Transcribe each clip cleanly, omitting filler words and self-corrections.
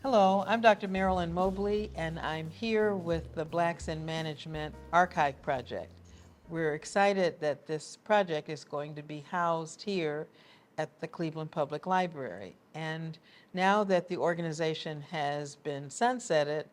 Hello, I'm Dr. Marilyn Mobley, and I'm here with the Blacks in Management Archive Project. We're excited that this project is going to be housed here at the Cleveland Public Library. And now that the organization has been sunsetted,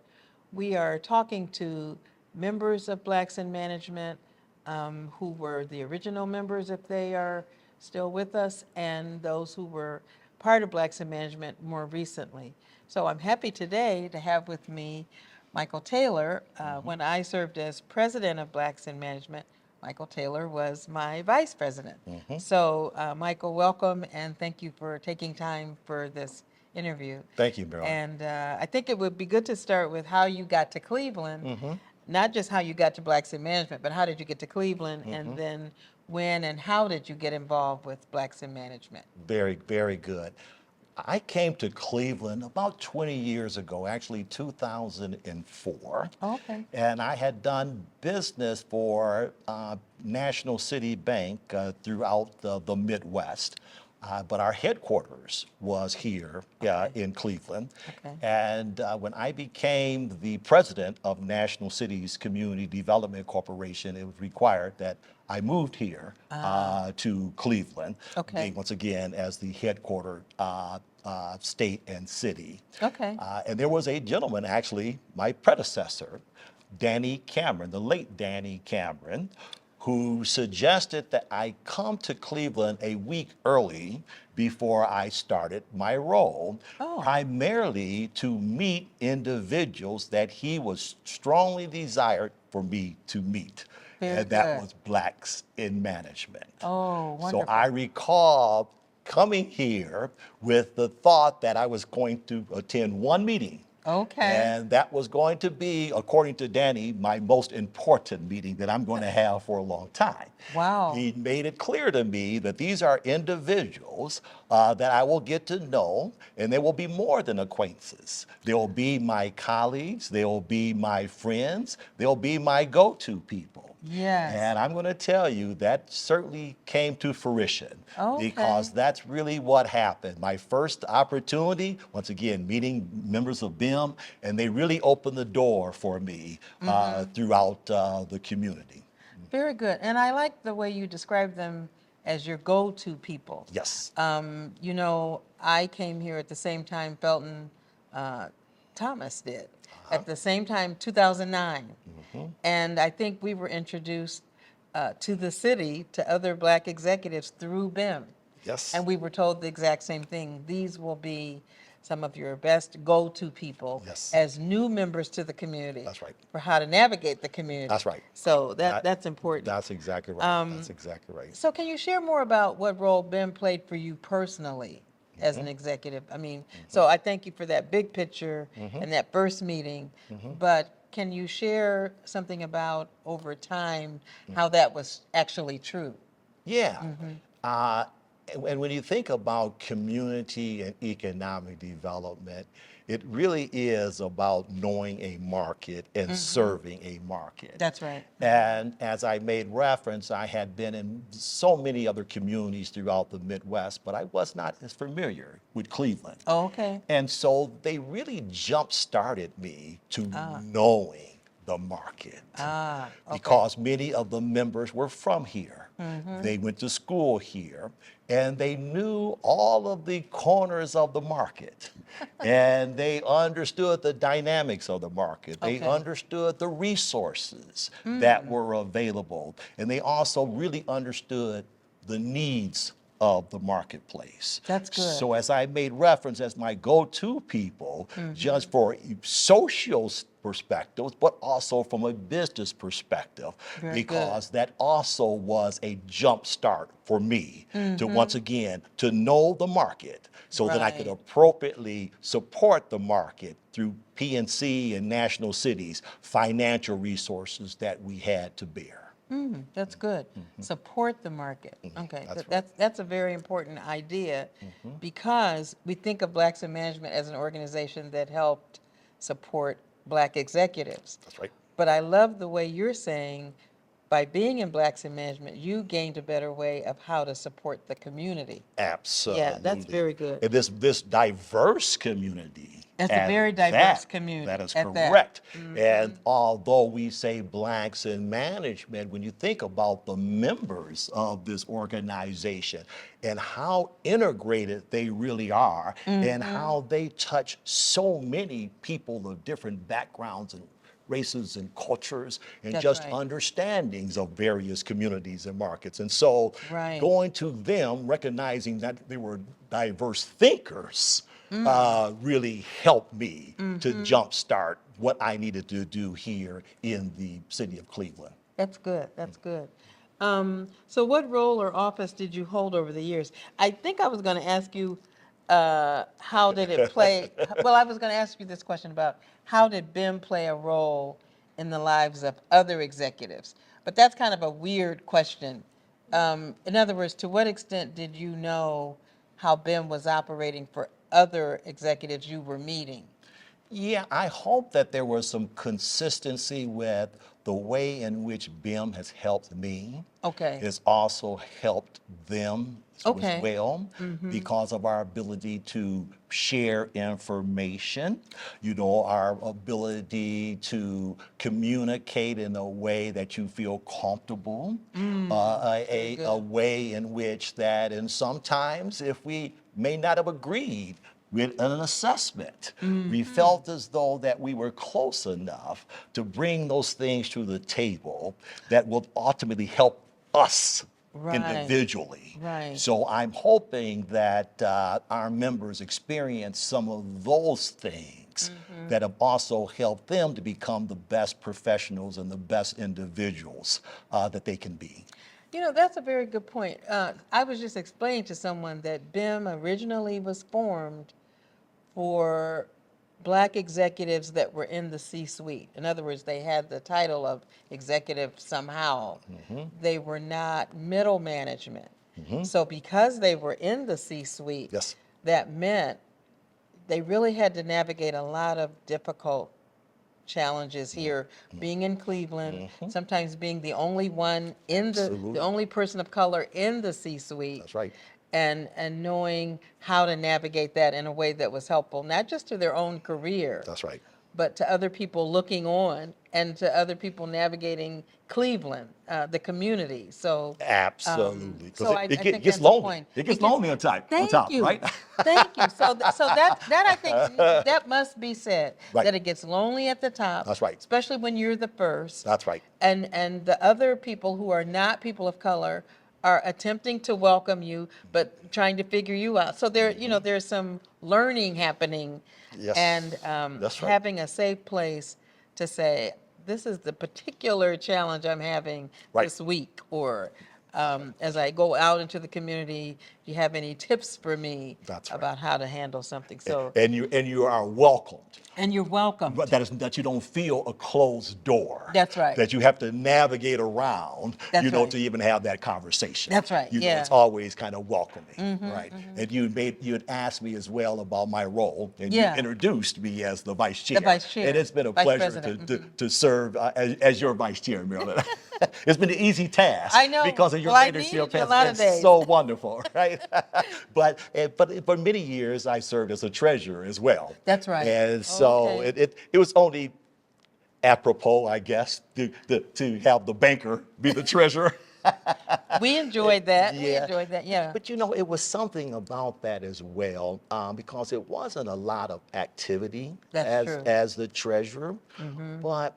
we are talking to members of Blacks in Management who were the original members, if they are still with us, and those who were part of Blacks in Management more recently. So I'm happy today to have with me Michael Taylor. When I served as president of Blacks in Management, Michael Taylor was my vice president. So, Michael, welcome, and thank you for taking time for this interview. Thank you, Marilyn. And I think it would be good to start with how you got to Cleveland, not just how you got to Blacks in Management, but how did you get to Cleveland, and then when and how did you get involved with Blacks in Management? Very, very good. I came to Cleveland about 20 years ago, actually 2004. Okay. And I had done business for National City Bank throughout the Midwest. But our headquarters was here in Cleveland. Okay. And when I became the president of National Cities Community Development Corporation, it was required that I moved here to Cleveland, Okay. being once again as the headquarter state and city. Okay. And there was a gentleman, actually, my predecessor, Danny Cameron, the late Danny Cameron, who suggested that I come to Cleveland a week early before I started my role, primarily to meet individuals that he was strongly desired for me to meet. Very and that good. was Blacks in Management. Oh, wonderful. So I recall coming here with the thought that I was going to attend one meeting. Okay. And that was going to be, according to Danny, my most important meeting that I'm going to have for a long time. Wow. He made it clear to me that these are individuals that I will get to know, and they will be more than acquaintances. They'll be my colleagues, they'll be my friends, they'll be my go-to people. Yes. And I'm going to tell you that certainly came to fruition because that's really what happened. My first opportunity, once again, meeting members of BIM, and they really opened the door for me throughout the community. Very good. And I like the way you describe them as your go-to people. Yes. You know, I came here at the same time Felton Thomas did, at the same time, 2009. And I think we were introduced to the city, to other Black executives through BIM. Yes. And we were told the exact same thing. These will be some of your best go-to people Yes. as new members to the community. That's right. For how to navigate the community. That's right. So that's important. That's exactly right. That's exactly right. So can you share more about what role BIM played for you personally as an executive? I mean, so I thank you for that big picture and that first meeting, but can you share something about over time how that was actually true? Yeah. And when you think about community and economic development, it really is about knowing a market and serving a market. That's right. And as I made reference, I had been in so many other communities throughout the Midwest, but I was not as familiar with Cleveland. Oh, okay. And so they really jump-started me to knowing the market Okay. because many of the members were from here. They went to school here, and they knew all of the corners of the market. And they understood the dynamics of the market. They understood the resources that were available. And they also really understood the needs of the marketplace. That's good. So as I made reference as my go-to people, just for social perspectives, but also from a business perspective, Very because that also was a jump start for me to once again, to know the market so that I could Right. appropriately support the market through PNC and National Cities financial resources that we had to bear. That's good. Support the market. Okay, That's that's a very important idea because we think of Blacks in Management as an organization that helped support Black executives. That's right. But I love the way you're saying by being in Blacks in Management, you gained a better way of how to support the community. Absolutely. Yeah, that's very good. And this diverse community It's a And very diverse community that is at that. correct. And although we say blacks in management, when you think about the members of this organization and how integrated they really are and how they touch so many people of different backgrounds and races and cultures and That's just right. understandings of various communities and markets. And so Right. going to them, recognizing that they were diverse thinkers, really helped me to jumpstart what I needed to do here in the city of Cleveland. That's good. That's good. So what role or office did you hold over the years? I think I was going to ask you, how did it play? Well, I was going to ask you this question about how did BIM play a role in the lives of other executives? But that's kind of a weird question. In other words, to what extent did you know how BIM was operating for other executives you were meeting? Yeah, I hope that there was some consistency with the way in which BIM has helped me. Okay. It's also helped them Okay. as well because of our ability to share information, our ability to communicate in a way that you feel comfortable, a way in which that, and sometimes if we may not have agreed with an assessment. We felt as though that we were close enough to bring those things to the table that will ultimately help us Right. individually. Right. So I'm hoping that our members experience some of those things that have also helped them to become the best professionals and the best individuals that they can be. That's a very good point. I was just explaining to someone that BIM originally was formed for black executives that were in the C-suite. In other words, they had the title of executive somehow. They were not middle management. So because they were in the C-suite, Yes. that meant they really had to navigate a lot of difficult challenges here, being in Cleveland, sometimes being the only one in the Absolutely. only person of color in the C-suite. That's right. And knowing how to navigate that in a way that was helpful, not just to their own career, That's right. but to other people looking on and to other people navigating Cleveland, the community. So, Absolutely. Because so I it think gets that's a lonely. point. It gets It gets- lonely on top, Thank you. right? Thank you. So, so that I think that must be said, Right. that it gets lonely at the top. That's right. Especially when you're the first. That's right. And the other people who are not people of color are attempting to welcome you, but trying to figure you out. So there, there's some learning happening. Yes, And that's right. having a safe place to say, this is the particular challenge I'm having Right. this week, or as I go out into the community, do you have any tips for me That's right. about how to handle something? So, And you are welcomed. and you're welcome. But that you don't feel a closed door. That's right. That you have to navigate around, That's right. to even have that conversation. That's right, yeah. It's always kind of welcoming, right? And you had asked me as well about my role, and Yeah. you introduced me as the vice chair. The vice chair. And it's been a Vice pleasure president. to serve as your vice chair, Marilyn. It's been an easy task. I know. Because of your Well, I leadership needed you a has lot of been days. so wonderful, right? but for many years, I served as a treasurer as well. That's right. And so Okay. it was only apropos, I guess, to have the banker be the treasurer. We enjoyed that. We Yeah. enjoyed that. Yeah. But it was something about that as well, because it wasn't a lot of activity That's true. as the treasurer, but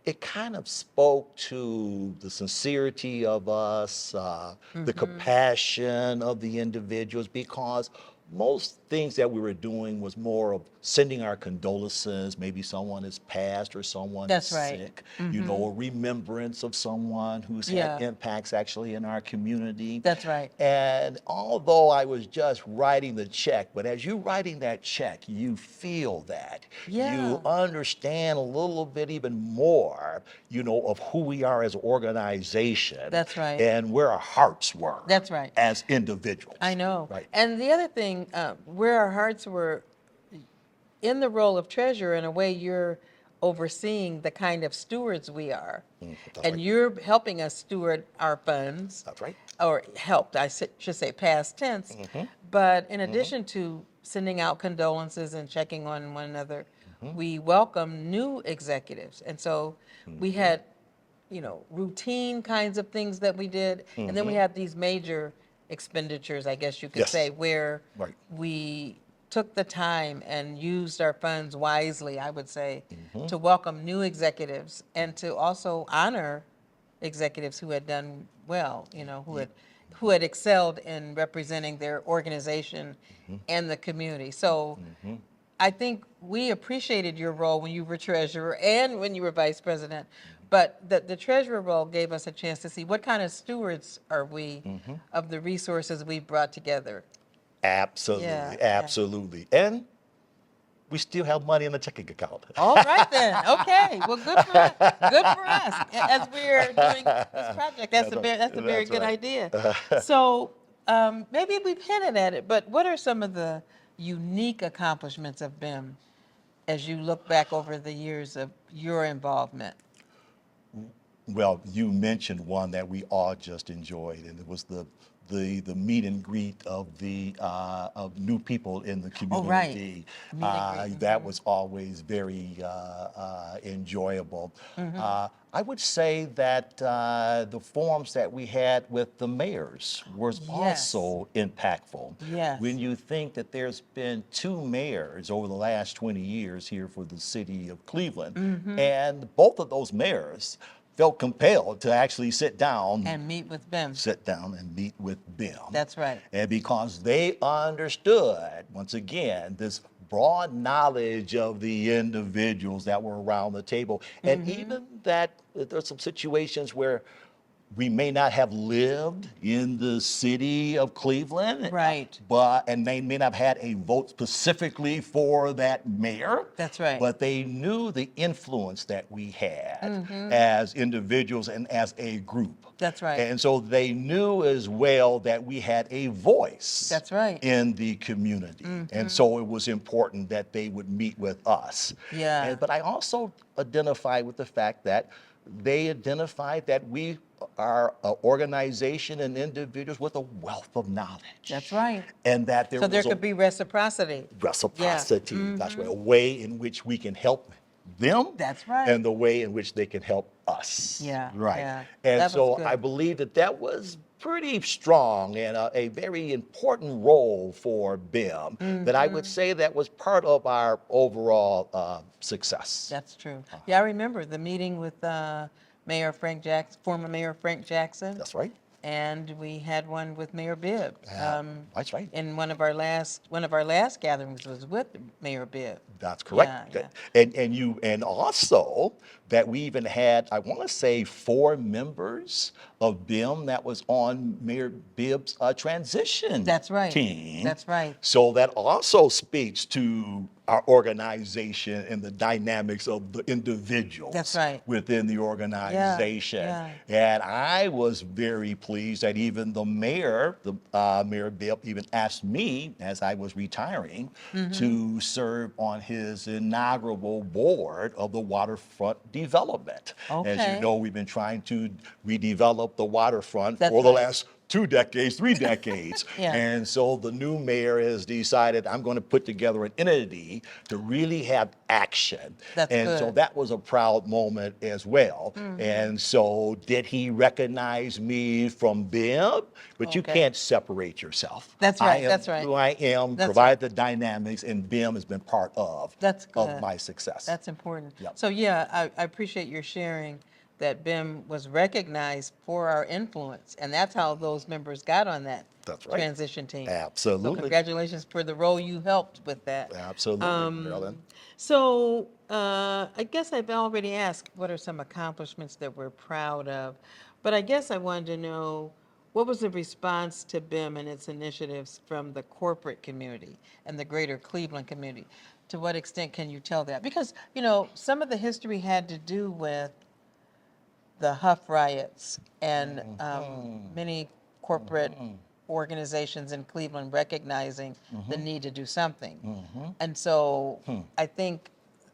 it kind of spoke to the sincerity of us, the compassion of the individuals, because most things that we were doing was more of sending our condolences. Maybe someone is passed or someone That's is right. sick, a remembrance of someone who's had Yeah. impacts actually in our community. That's right. And although I was just writing the check, but as you're writing that check, you feel that. Yeah. You understand a little bit even more, of who we are as an organization. That's right. And where our hearts were. That's right. As individuals. I know. Right. And the other thing, where our hearts were in the role of treasurer, in a way, you're overseeing the kind of stewards we are. That's And right. you're helping us steward our funds. That's right. or helped, should say past tense. But in addition to sending out condolences and checking on one another, we welcome new executives. And so we had, routine kinds of things that we did. And then we had these major expenditures, I guess you could Yes. say, where Right. we took the time and used our funds wisely, I would say, to welcome new executives and to also honor executives who had done well, who had excelled in representing their organization and the community. So I think we appreciated your role when you were treasurer and when you were vice president. But the treasurer role gave us a chance to see what kind of stewards are we of the resources we brought together. Absolutely, Yeah, yeah. absolutely. And we still have money in the checking account. All right then. Okay. Well, good for us. Good for us. As we're doing this project, that's a very That's good right. idea. So maybe we've hinted at it, but what are some of the unique accomplishments of BIM as you look back over the years of your involvement? Well, you mentioned one that we all just enjoyed, and it was the meet and greet of the of new people in the Oh, right. community. Meet and greet. That was always very enjoyable. I would say that the forums that we had with the mayors was Yes. also impactful. Yes. When you think that there's been 2 mayors over the last 20 years here for the city of Cleveland, and both of those mayors felt compelled to actually sit down And meet with BIM. and meet with BIM. That's right. And because they understood, once again, this broad knowledge of the individuals that were around the table, and even that there's some situations where we may not have lived in the city of Cleveland, Right. and they may not have had a vote specifically for that mayor. That's right. But they knew the influence that we had as individuals and as a group. That's right. And so they knew as well that we had a voice. That's right. In the community. And so it was important that they would meet with us. Yeah. But I also identified with the fact that they identified that we are an organization and individuals with a wealth of knowledge. That's right. And that there So there was a could be reciprocity. reciprocity. That's right. A way in which we can help them. That's right. And the way in which they can help us. Yeah, Right. yeah. And That was so good. I believe that was pretty strong and a very important role for BIM that I would say that was part of our overall success. That's true. Yeah, I remember the meeting with Mayor Frank Jackson, former Mayor Frank Jackson. That's right. And we had one with Mayor Bibb. That's right. And one of our last gatherings was with Mayor Bibb. That's correct. Yeah. And also that we even had, I want to say, 4 members of BIM that was on Mayor Bibb's transition That's right. team. That's right. So that also speaks to our organization and the dynamics of the individuals That's right. within the organization. yeah. And I was very pleased that even the mayor, Mayor Bibb, even asked me as I was retiring to serve on his inaugural board of the waterfront development. As Okay. you know, we've been trying to redevelop the waterfront That's for the right. last 2 decades, 3 decades. Yeah. And so the new mayor has decided, I'm going to put together an entity to really have action. That's and good. so that was a proud moment as well. And so did he recognize me from BIM? But you Okay. can't separate yourself. That's right, I am that's right. who I am, That's provide the dynamics, and BIM has been part of That's good. my success. That's important. Yep. So yeah, I appreciate your sharing that BIM was recognized for our influence, and that's how those members got on that That's right. transition team. So Absolutely. congratulations for the role you helped with that. Absolutely, Marilyn. So I guess I've already asked what are some accomplishments that we're proud of, but I guess I wanted to know what was the response to BIM and its initiatives from the corporate community and the greater Cleveland community? To what extent can you tell that? Because, some of the history had to do with the Huff riots and many corporate organizations in Cleveland recognizing the need to do something. And so I think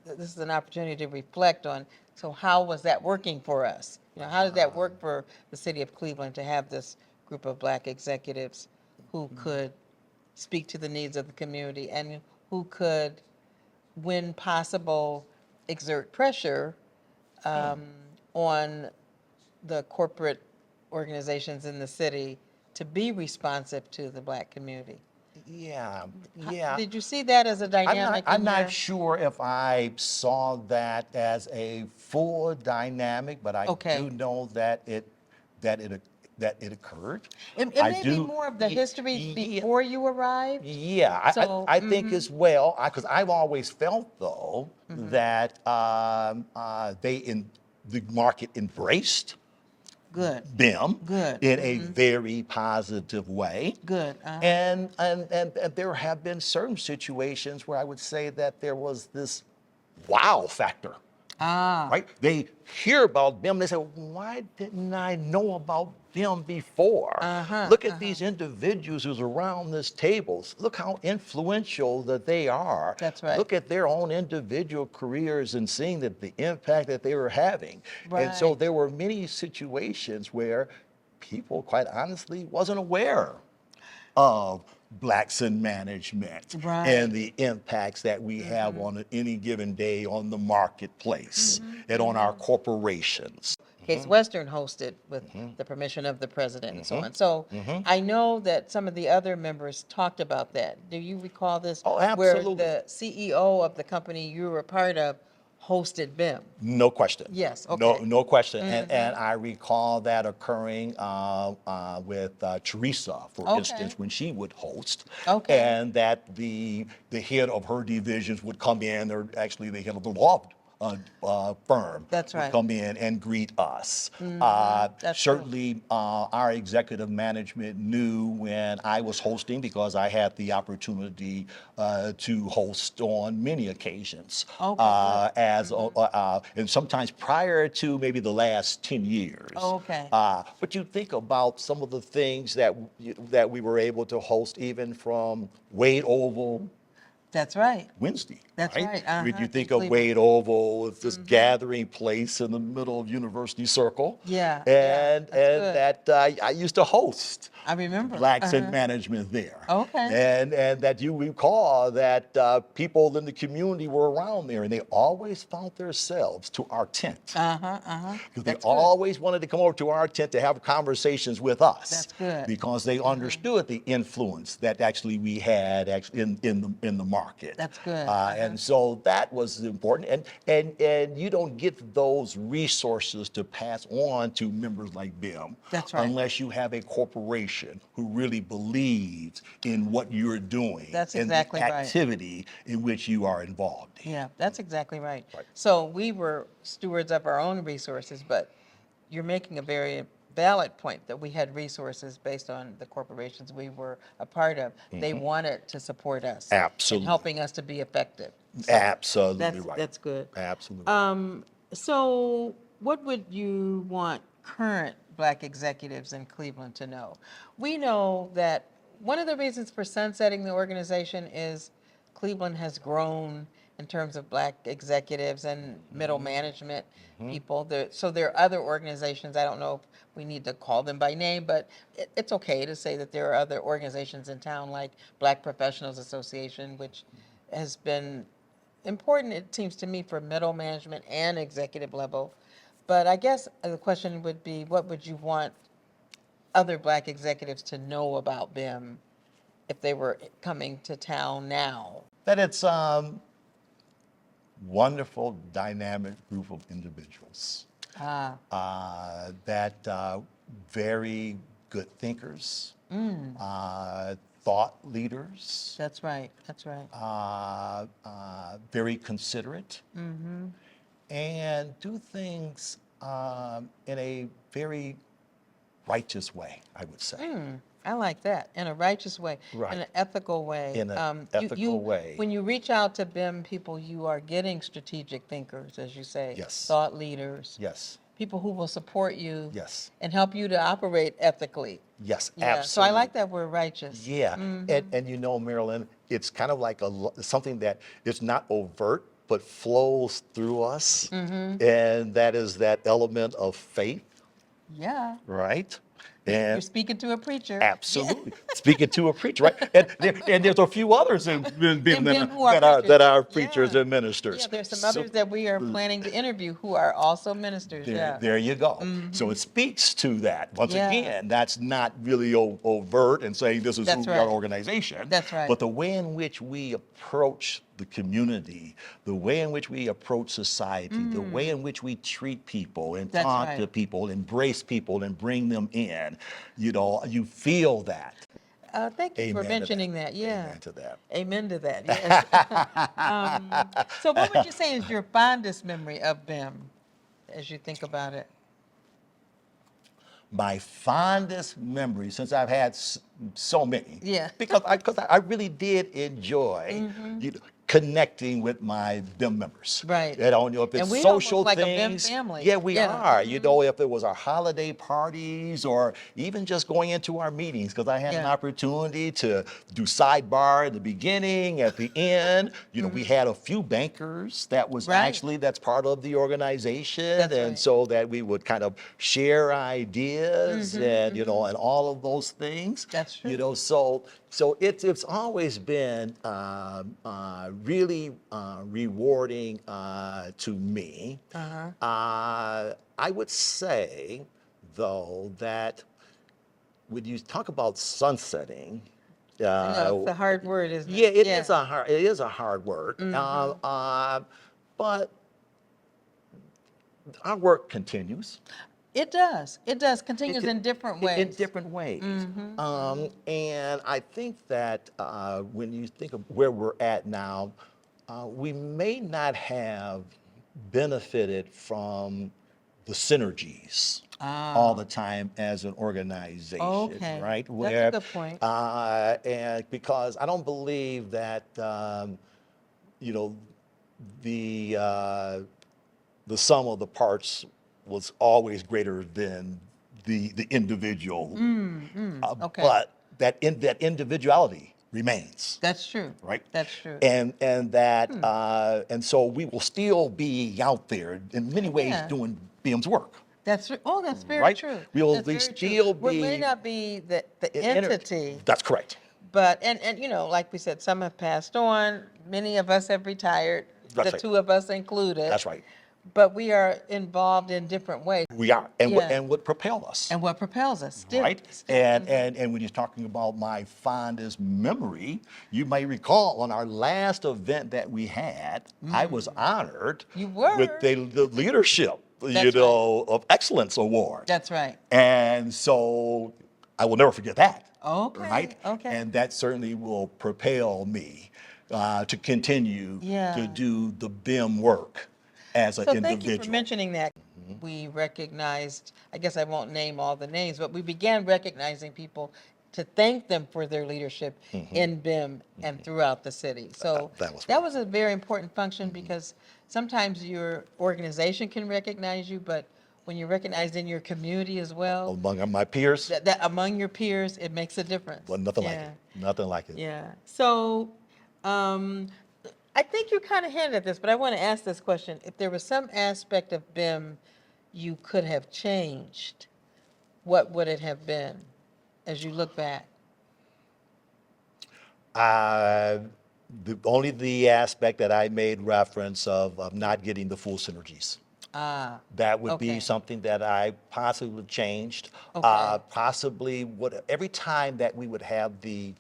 this is an opportunity to reflect on, so how was that working for us? How did that work for the city of Cleveland to have this group of Black executives who could speak to the needs of the community and who could, when possible, exert pressure on the corporate organizations in the city to be responsive to the Black community. Yeah, yeah. Did you see that as a dynamic I'm in not your? sure if I saw that as a full dynamic, but I Okay. do know that that it that it occurred. It I may be do. more of the history Yeah, before you arrived. yeah, So, I think as well, because I've always felt though that the market embraced good, BIM good, in a very positive way. good. And there have been certain situations where I would say that there was this wow factor, Ah, right? They hear about BIM, they say, why didn't I know about BIM before? Look at these individuals who's around this table. Look how influential that they are. That's right. Look at their own individual careers and seeing that the impact that they were having. And so Right. there were many situations where people, quite honestly, wasn't aware of Blacks in management Right. and the impacts that we have on any given day on the marketplace and on our corporations. Case Western hosted with the permission of the president and so on. So I know that some of the other members talked about that. Do you recall this? Oh, Where absolutely. the CEO of the company you were a part of hosted BIM. No question. Yes, No, okay. no question. And I recall that occurring with Teresa, for Okay. instance, when she would host. Okay. And that the head of her divisions would come in, or actually the head of the law firm That's would right. come in and greet us. That's true. Certainly, our executive management knew when I was hosting, because I had the opportunity to host on many occasions. Okay, And sometimes prior to maybe the last 10 years. Okay. But you think about some of the things that we were able to host, even from Wade Oval That's right. Wednesday. That's right, When you in think of Cleveland. Wade Oval, it's this gathering place in the middle of University Circle. Yeah, And that's good. that I used to host I remember. Blacks in management there. Okay. And that you recall that people in the community were around there, and they always found themselves to our tent. Because they That's good. always wanted to come over to our tent to have conversations with us. That's good. Because they understood the influence that actually we had in the market. That's good. And so that was important. And you don't get those resources to pass on to members like BIM. That's right. Unless you have a corporation who really believes in what you're doing. That's and exactly the right. activity in which you are involved in. Yeah, that's exactly right. Right. So we were stewards of our own resources, but you're making a very valid point that we had resources based on the corporations we were a part of. They wanted to support us. Absolutely. In helping us to be effective. So Absolutely that's, right. That's good. Absolutely. So what would you want current Black executives in Cleveland to know? We know that one of the reasons for sunsetting the organization is Cleveland has grown in terms of Black executives and middle management people. So there are other organizations, I don't know if we need to call them by name, but it's okay to say that there are other organizations in town like Black Professionals Association, which has been important, it seems to me, for middle management and executive level. But I guess the question would be, what would you want other Black executives to know about BIM if they were coming to town now? That it's wonderful, dynamic group of individuals. That very good thinkers, thought leaders, That's right, that's right. very considerate, and do things in a very righteous way, I would say. I like that, in a righteous way, Right. in an ethical way. In an ethical way. When you reach out to BIM people, you are getting strategic thinkers, as you say. Yes. Thought leaders. Yes, People who will support you. yes, And help you to operate ethically. yes, Yeah, absolutely. so I like that word righteous. Yeah, and you know, Marilyn, it's kind of like something that is not overt, but flows through us. And that is that element of faith, Yeah, right? You're And speaking to a preacher. absolutely. Speaking to a preacher, right? And there's a few others in BIM And that then are, who are that are preachers. that are preachers Yeah. and Yeah, ministers. there's some So others that we are planning to interview who are also ministers. Yeah. there you go. So Hmm. it speaks to that. Once Yeah. again, that's not really overt and saying this is who That's we are right. organization, That's right. but the way in which we approach the community, the way in which we approach society, the way in which we treat people and That's talk to right. people, embrace people and bring them in, you feel that. Thank you for Amen to that. mentioning that. Yeah. Amen to that. Amen to that. Yes. So, what would you say is your fondest memory of BIM as you think about it? My fondest memory, since I've had so many, Yeah. because I really did enjoy connecting with my BIM members. Right. I don't know if it's And we social almost like a BIM things. family. Yeah, we Yeah. are. If it was our holiday parties or even just going into our meetings, because I had an Yeah. opportunity to do sidebar at the beginning, at the end. We had a few bankers that was Right. that's part of the organization, That's and right. so that we would kind of share ideas and and all of those things. That's true. So it's always been really rewarding to me. Uh-huh. I would say, though, that when you talk about sunsetting, I know it's a hard word, isn't yeah, it? it is a hard word. But our work continues. It does. It does. Continues can- in different in ways. different ways. And I think that when you think of where we're at now, we may not have benefited from the synergies all the time as an organization, Okay. right? That's a good point. And because I don't believe that you know the sum of the parts was always greater than the individual. Okay. But that individuality remains, That's true. right? That's true. And so we will still be out there in many ways Yeah. doing BIM's work, That's true. Oh, that's very right? true. We'll That's be very true. still We may be not be the in- entity, That's correct. but and like we said, some have passed on. Many of us have retired. That's The right. two of us included. That's right. But we are involved in different ways. We are, Yeah. and what propel us. And what propels us still. Right? And when you're talking about my fondest memory, you may recall on our last event that we had, I was honored You were. with the leadership, That's of excellence award. That's right. And so I will never forget that. Okay, Right? okay. And that certainly will propel me to continue Yeah. to do the BIM work as an So individual. thank you for mentioning that. We recognized, I guess I won't name all the names, but we began recognizing people to thank them for their leadership in BIM and throughout the city. So That was was a very important function because sometimes your organization can recognize you, but when you're recognized in your community as well, Among my peers, that among your peers, it makes a difference. well, nothing like Yeah. it. Nothing like it. Yeah. So, I think you kind of hinted at this, but I want to ask this question. If there was some aspect of BIM you could have changed, what would it have been as you look back? Only the aspect that I made reference of not getting the full synergies. Ah, That would okay. be something that I possibly changed. Okay. Possibly every time that we would have the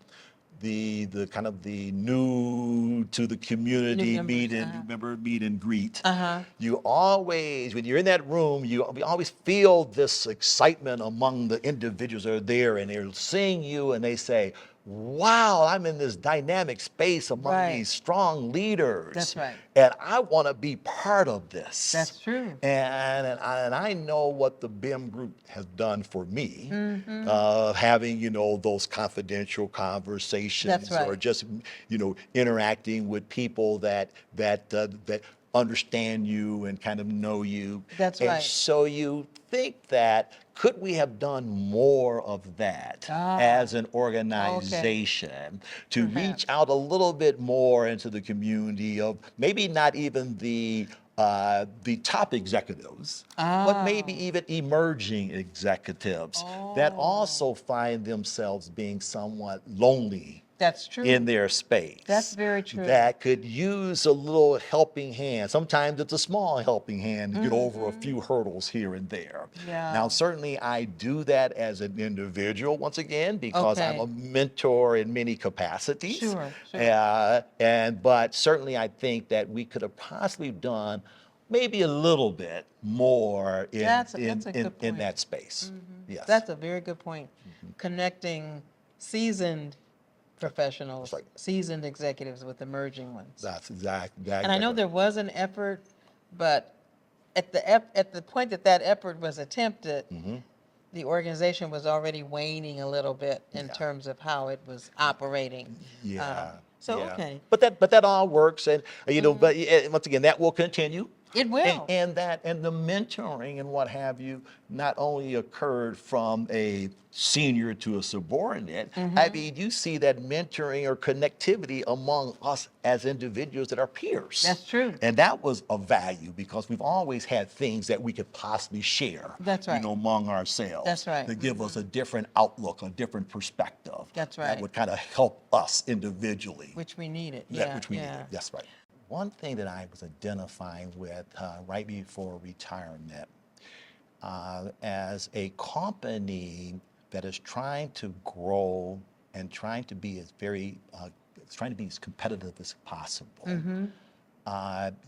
kind of the new to the community members, meet and greet. Uh-huh. You always, when you're in that room, we always feel this excitement among the individuals that are there, and they're seeing you, and they say, "Wow, I'm in this dynamic space among Right. these strong leaders. That's right. And I want to be part of this." That's true. And I know what the BIM group has done for me, having those confidential conversations, That's right. or just interacting with people that understand you and kind of know you. That's and right. So you think that could we have done more of that Ah, as an organization to Perhaps. reach out a little bit more into the community of maybe not even the the top executives, but maybe even emerging executives that also find themselves being somewhat lonely That's true. in their space. That's very true. That could use a little helping hand. Sometimes it's a small helping hand to get over a few hurdles here and there. Yeah. Now, certainly I do that as an individual, once again, because I'm Okay. a mentor in many capacities. Sure, sure. But certainly I think that we could have possibly done maybe a little bit more That's a good in point. that space. Yes. That's a very good point. Connecting seasoned professionals, right. seasoned executives with emerging ones. That's exactly. And I know there was an effort, but at the point that that effort was attempted, the organization was already waning a little bit in Yeah. terms of how it was operating. Yeah. So, yeah. okay. But that all works, and but once again, that will continue. It will. And the mentoring and what have you not only occurred from a senior to a subordinate. I mean, you see that mentoring or connectivity among us as individuals that are peers. That's true. And that was of value because we've always had things that we could possibly share. That's right. Among ourselves. That's right. To give us a different outlook, a different perspective. That's That right. would kind of help us individually. Which we needed. Yeah, Yeah, which we yeah. needed. That's right. One thing that I was identifying with right before retirement as a company that is trying to grow and trying to be as competitive as possible.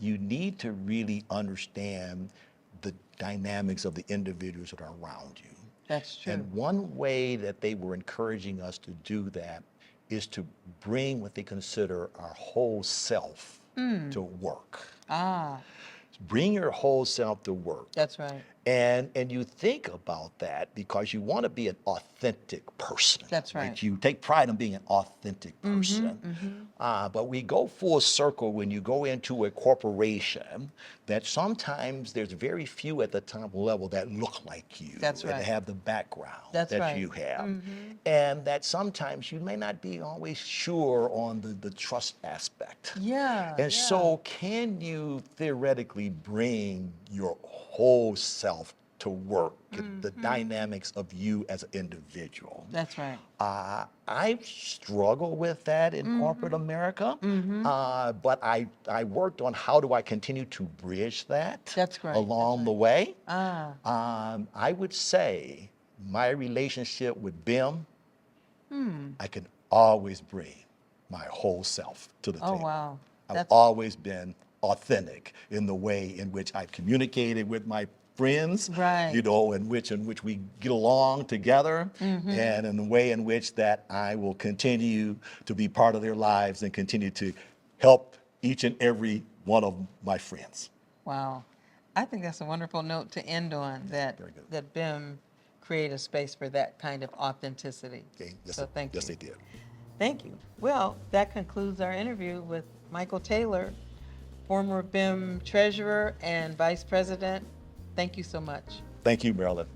You need to really understand the dynamics of the individuals that are around you. That's true. And one way that they were encouraging us to do that is to bring what they consider our whole self to work. Bring your whole self to work. That's right. And you think about that because you want to be an authentic person. That's right. You take pride in being an authentic person. But we go full circle when you go into a corporation that sometimes there's very few at the top level that look like you. That's and right. have the background That's that right. you have. And that sometimes you may not be always sure on the trust aspect. Yeah. And so can you theoretically bring your whole self to work, the dynamics of you as an individual? That's right. I struggle with that in corporate America, but I worked on how do I continue to bridge that That's great. along the way. Ah, I would say my relationship with BIM, I can always bring my whole self to the oh table. wow. I've That's always been authentic in the way in which I've communicated with my friends, Right. in which we get along together, and in the way in which that I will continue to be part of their lives and continue to help each and every one of my friends. wow. I think that's a wonderful note to end on, that Very good. that BIM create a space for that kind of authenticity. Okay? Yes, So thank yes, you. they did. Thank you. Well, that concludes our interview with Michael Taylor, former BIM treasurer and vice president. Thank you so much. Thank you, Marilyn.